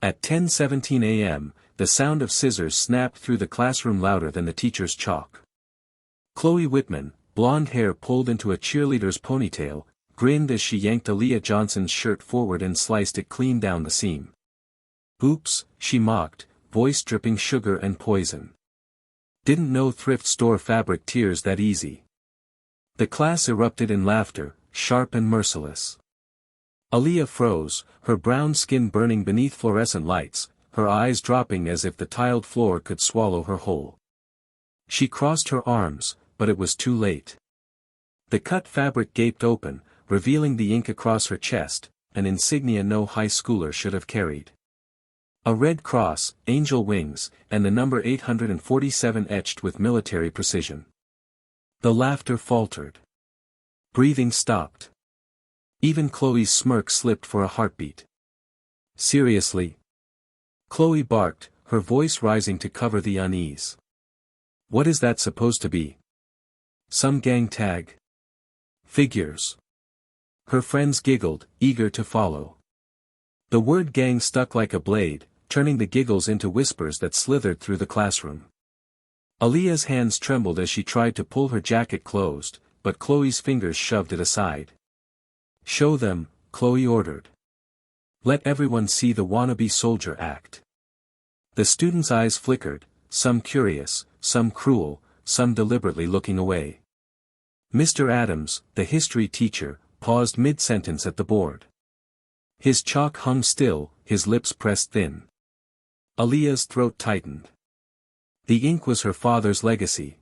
At 10:17 a.m., the sound of scissors snapped through the classroom louder than the teacher's chalk. Chloe Whitman, blonde hair pulled into a cheerleader's ponytail, grinned as she yanked Aaliyah Johnson's shirt forward and sliced it clean down the seam. "Oops," she mocked, voice dripping sugar and poison. "Didn't know thrift store fabric tears that easy." The class erupted in laughter, sharp and merciless. Aaliyah froze, her brown skin burning beneath fluorescent lights, her eyes dropping as if the tiled floor could swallow her whole. She crossed her arms, but it was too late. The cut fabric gaped open, revealing the ink across her chest, an insignia no high schooler should have carried. A red cross, angel wings, and the number 847 etched with military precision. The laughter faltered. Breathing stopped. Even Chloe's smirk slipped for a heartbeat. "Seriously?" Chloe barked, her voice rising to cover the unease. "What is that supposed to be? Some gang tag?" "Figures." Her friends giggled, eager to follow. The word gang stuck like a blade, turning the giggles into whispers that slithered through the classroom. Aaliyah's hands trembled as she tried to pull her jacket closed, but Chloe's fingers shoved it aside. "Show them," Chloe ordered. "Let everyone see the wannabe soldier act." The students' eyes flickered, some curious, some cruel, some deliberately looking away. Mr. Adams, the history teacher, paused mid-sentence at the board. His chalk hung still, his lips pressed thin. Aaliyah's throat tightened. The ink was her father's legacy.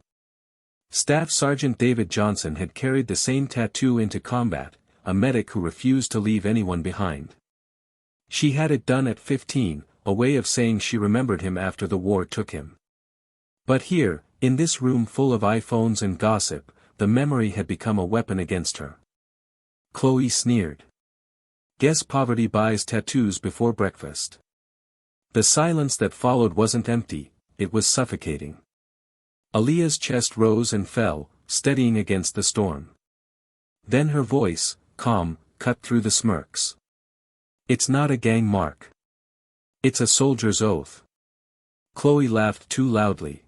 Staff Sergeant David Johnson had carried the same tattoo into combat, a medic who refused to leave anyone behind. She had it done at 15, a way of saying she remembered him after the war took him. But here, in this room full of iPhones and gossip, the memory had become a weapon against her. Chloe sneered. "Guess poverty buys tattoos before breakfast." The silence that followed wasn't empty, it was suffocating. Aaliyah's chest rose and fell, steadying against the storm. Then her voice, calm, cut through the smirks. "It's not a gang mark. It's a soldier's oath." Chloe laughed too loudly.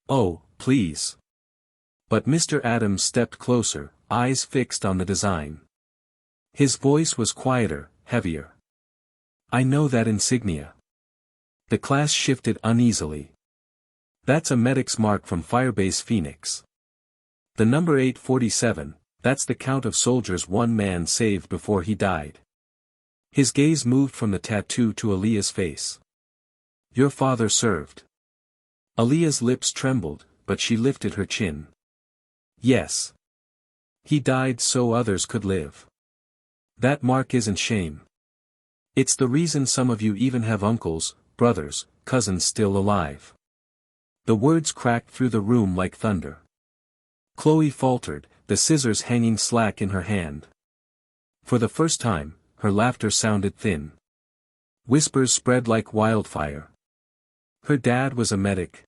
"Oh, please." But Mr. Adams stepped closer, eyes fixed on the design. His voice was quieter, heavier. "I know that insignia." The class shifted uneasily. "That's a medic's mark from Firebase Phoenix. The number 847, that's the count of soldiers one man saved before he died." His gaze moved from the tattoo to Aaliyah's face. "Your father served." Aaliyah's lips trembled, but she lifted her chin. "Yes. He died so others could live. That mark isn't shame. It's the reason some of you even have uncles, brothers, cousins still alive." The words cracked through the room like thunder. Chloe faltered, the scissors hanging slack in her hand. For the first time, her laughter sounded thin. Whispers spread like wildfire. "Her dad was a medic.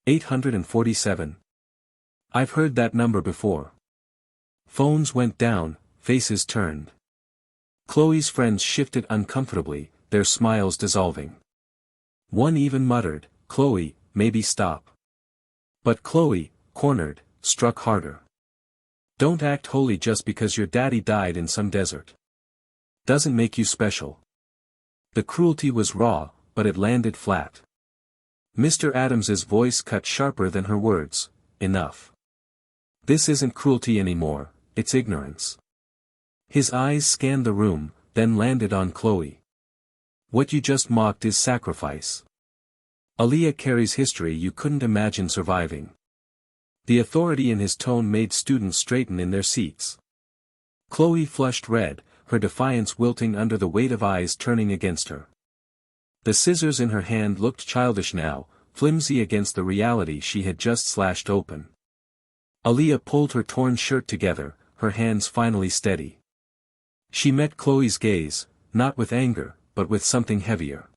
847. I've heard that number before." Phones went down, faces turned. Chloe's friends shifted uncomfortably, their smiles dissolving. One even muttered, "Chloe, maybe stop." But Chloe, cornered, struck harder. "Don't act holy just because your daddy died in some desert. Doesn't make you special." The cruelty was raw, but it landed flat. Mr. Adams's voice cut sharper than her words. "Enough. This isn't cruelty anymore, it's ignorance." His eyes scanned the room, then landed on Chloe. "What you just mocked is sacrifice. Aaliyah carries history you couldn't imagine surviving." The authority in his tone made students straighten in their seats. Chloe flushed red, her defiance wilting under the weight of eyes turning against her. The scissors in her hand looked childish now, flimsy against the reality she had just slashed open. Aaliyah pulled her torn shirt together, her hands finally steady. She met Chloe's gaze, not with anger, but with something heavier.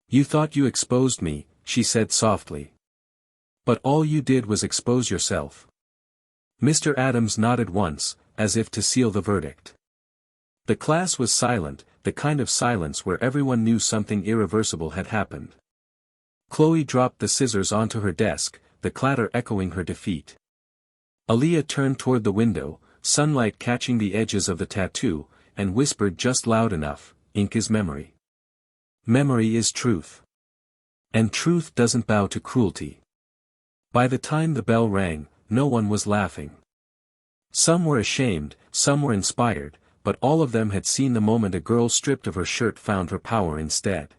"You thought you exposed me," she said softly. "But all you did was expose yourself." Mr. Adams nodded once, as if to seal the verdict. The class was silent, the kind of silence where everyone knew something irreversible had happened. Chloe dropped the scissors onto her desk, the clatter echoing her defeat. Aaliyah turned toward the window, sunlight catching the edges of the tattoo, and whispered just loud enough, "Ink is memory. Memory is truth. And truth doesn't bow to cruelty." By the time the bell rang, no one was laughing. Some were ashamed, some were inspired, but all of them had seen the moment a girl stripped of her shirt found her power instead.